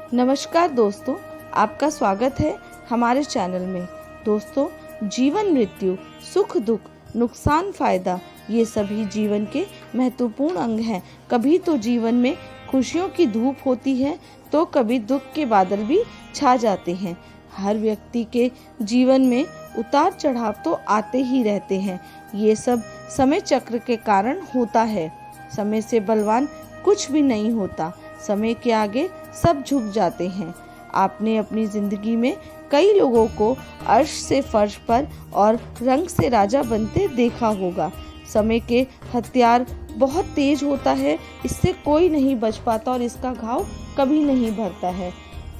नमस्कार दोस्तों, आपका स्वागत है हमारे चैनल में। दोस्तों, जीवन मृत्यु, सुख दुख, नुकसान फायदा, ये सभी जीवन के महत्वपूर्ण अंग हैं। कभी तो जीवन में खुशियों की धूप होती है तो कभी दुख के बादल भी छा जाते हैं। हर व्यक्ति के जीवन में उतार चढ़ाव तो आते ही रहते हैं। ये सब समय चक्र के कारण होता है। समय से बलवान कुछ भी नहीं होता। समय के आगे सब झुक जाते हैं। आपने अपनी जिंदगी में कई लोगों को अर्श से फर्श पर और रंग से राजा बनते देखा होगा। समय के हथियार बहुत तेज होता है, इससे कोई नहीं बच पाता और इसका घाव कभी नहीं भरता है।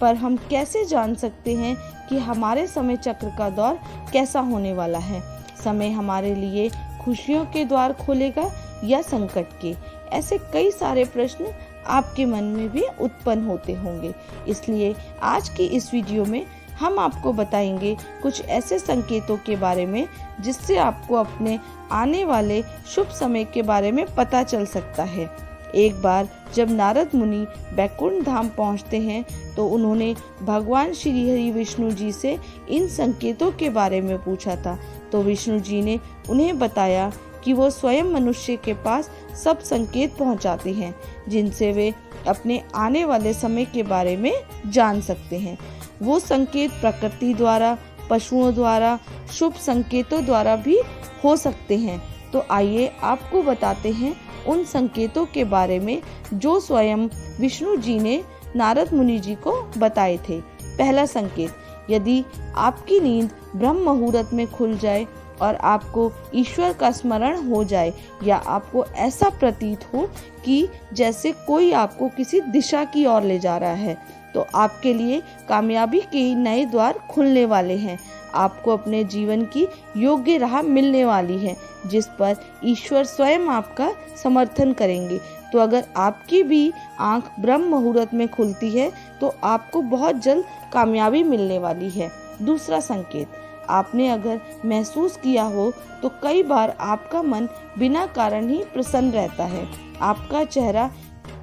पर हम कैसे जान सकते हैं कि हमारे समय चक्र का दौर कैसा होने वाला है? समय हमारे लिए खुशियों के द्वार खोलेगा या संकट के? ऐसे कई सारे प्रश्न आपके मन में भी उत्पन्न होते होंगे। इसलिए आज की इस वीडियो में हम आपको बताएंगे कुछ ऐसे संकेतों के बारे में जिससे आपको अपने आने वाले शुभ समय के बारे में पता चल सकता है। एक बार जब नारद मुनि बैकुंठ धाम पहुंचते हैं तो उन्होंने भगवान श्री हरि विष्णु जी से इन संकेतों के बारे में पूछा था। तो विष्णु जी ने उन्हें बताया कि वो स्वयं मनुष्य के पास सब संकेत पहुंचाते हैं जिनसे वे अपने आने वाले समय के बारे में जान सकते हैं। वो संकेत प्रकृति द्वारा, पशुओं द्वारा, शुभ संकेतों द्वारा भी हो सकते हैं। तो आइए आपको बताते हैं उन संकेतों के बारे में जो स्वयं विष्णु जी ने नारद मुनि जी को बताए थे। पहला संकेत, यदि आपकी नींद ब्रह्म मुहूर्त में खुल जाए और आपको ईश्वर का स्मरण हो जाए या आपको ऐसा प्रतीत हो कि जैसे कोई आपको किसी दिशा की ओर ले जा रहा है, तो आपके लिए कामयाबी के नए द्वार खुलने वाले हैं। आपको अपने जीवन की योग्य राह मिलने वाली है जिस पर ईश्वर स्वयं आपका समर्थन करेंगे। तो अगर आपकी भी आंख ब्रह्म मुहूर्त में खुलती है तो आपको बहुत जल्द कामयाबी मिलने वाली है। दूसरा संकेत, आपने अगर महसूस किया हो तो कई बार आपका मन बिना कारण ही प्रसन्न रहता है। आपका चेहरा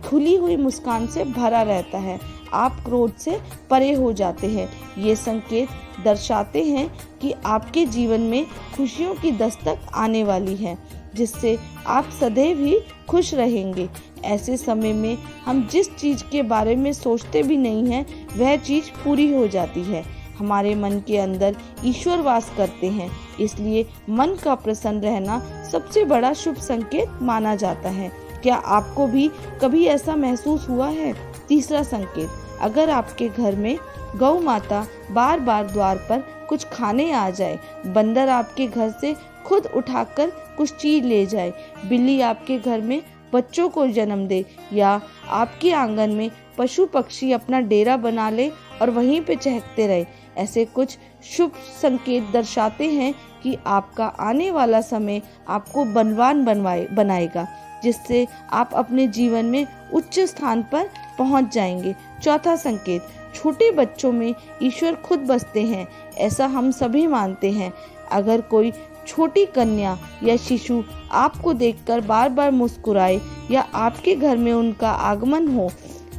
खुली हुई मुस्कान से भरा रहता है। आप क्रोध से परे हो जाते हैं। ये संकेत दर्शाते हैं कि आपके जीवन में खुशियों की दस्तक आने वाली है जिससे आप सदैव ही खुश रहेंगे। ऐसे समय में हम जिस चीज़ के बारे में सोचते भी नहीं हैं वह चीज़ पूरी हो जाती है। हमारे मन के अंदर ईश्वर वास करते हैं, इसलिए मन का प्रसन्न रहना सबसे बड़ा शुभ संकेत माना जाता है। क्या आपको भी कभी ऐसा महसूस हुआ है? तीसरा संकेत, अगर आपके घर में गौ माता बार बार द्वार पर कुछ खाने आ जाए, बंदर आपके घर से खुद उठाकर कुछ चीज ले जाए, बिल्ली आपके घर में बच्चों को जन्म दे या आपके आंगन में पशु पक्षी अपना डेरा बना ले और वहीं पे चहकते रहे, ऐसे कुछ शुभ संकेत दर्शाते हैं कि आपका आने वाला समय आपको बलवान बनाएगा जिससे आप अपने जीवन में उच्च स्थान पर पहुंच जाएंगे। चौथा संकेत, छोटे बच्चों में ईश्वर खुद बसते हैं, ऐसा हम सभी मानते हैं। अगर कोई छोटी कन्या या शिशु आपको देखकर बार बार मुस्कुराए या आपके घर में उनका आगमन हो,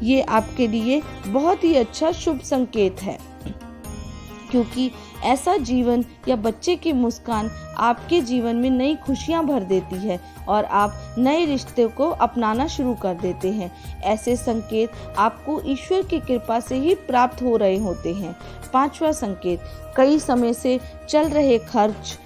ये आपके लिए बहुत ही अच्छा शुभ संकेत है, क्योंकि ऐसा जीवन या बच्चे की मुस्कान आपके जीवन में नई खुशियां भर देती है और आप नए रिश्ते को अपनाना शुरू कर देते हैं। ऐसे संकेत आपको ईश्वर की कृपा से ही प्राप्त हो रहे होते हैं। पांचवा संकेत, कई समय से चल रहे खर्च,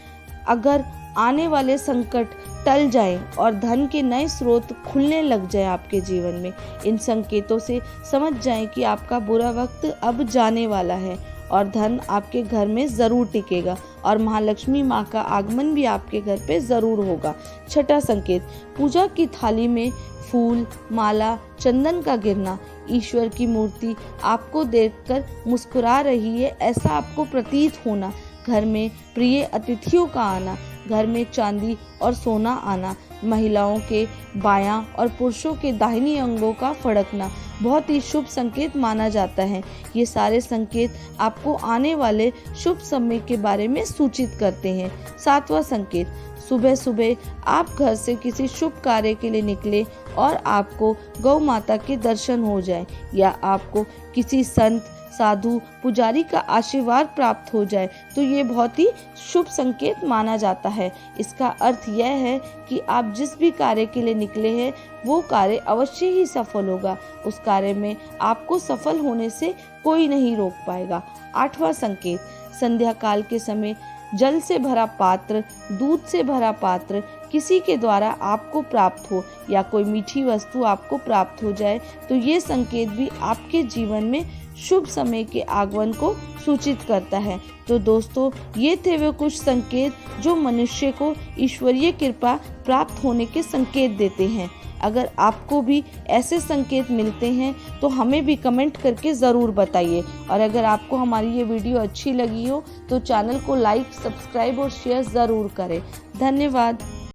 अगर आने वाले संकट टल जाएं और धन के नए स्रोत खुलने लग जाए आपके जीवन में, इन संकेतों से समझ जाएं कि आपका बुरा वक्त अब जाने वाला है और धन आपके घर में जरूर टिकेगा और महालक्ष्मी माँ का आगमन भी आपके घर पे जरूर होगा। छठा संकेत, पूजा की थाली में फूल, माला, चंदन का गिरना, ईश्वर की मूर्ति आपको देखकर मुस्कुरा रही है ऐसा आपको प्रतीत होना, घर में प्रिय अतिथियों का आना, घर में चांदी और सोना आना, महिलाओं के बायां और पुरुषों के दाहिनी अंगों का फड़कना बहुत ही शुभ संकेत माना जाता है। ये सारे संकेत आपको आने वाले शुभ समय के बारे में सूचित करते हैं। 7वां संकेत, सुबह सुबह आप घर से किसी शुभ कार्य के लिए निकले और आपको गौ माता के दर्शन हो जाए, या आपको किसी संत, साधु, पुजारी का आशीर्वाद प्राप्त हो जाए, तो ये बहुत ही शुभ संकेत माना जाता है। इसका अर्थ यह है कि आप जिस भी कार्य के लिए निकले हैं वो कार्य अवश्य ही सफल होगा। उस कार्य में आपको सफल होने से कोई नहीं रोक पाएगा। 8वां संकेत, संध्या काल के समय जल से भरा पात्र, दूध से भरा पात्र किसी के द्वारा आपको प्राप्त हो, या कोई मीठी वस्तु आपको प्राप्त हो जाए, तो ये संकेत भी आपके जीवन में शुभ समय के आगमन को सूचित करता है। तो दोस्तों, ये थे वे कुछ संकेत जो मनुष्य को ईश्वरीय कृपा प्राप्त होने के संकेत देते हैं। अगर आपको भी ऐसे संकेत मिलते हैं तो हमें भी कमेंट करके ज़रूर बताइए। और अगर आपको हमारी ये वीडियो अच्छी लगी हो तो चैनल को लाइक, सब्सक्राइब और शेयर ज़रूर करें। धन्यवाद।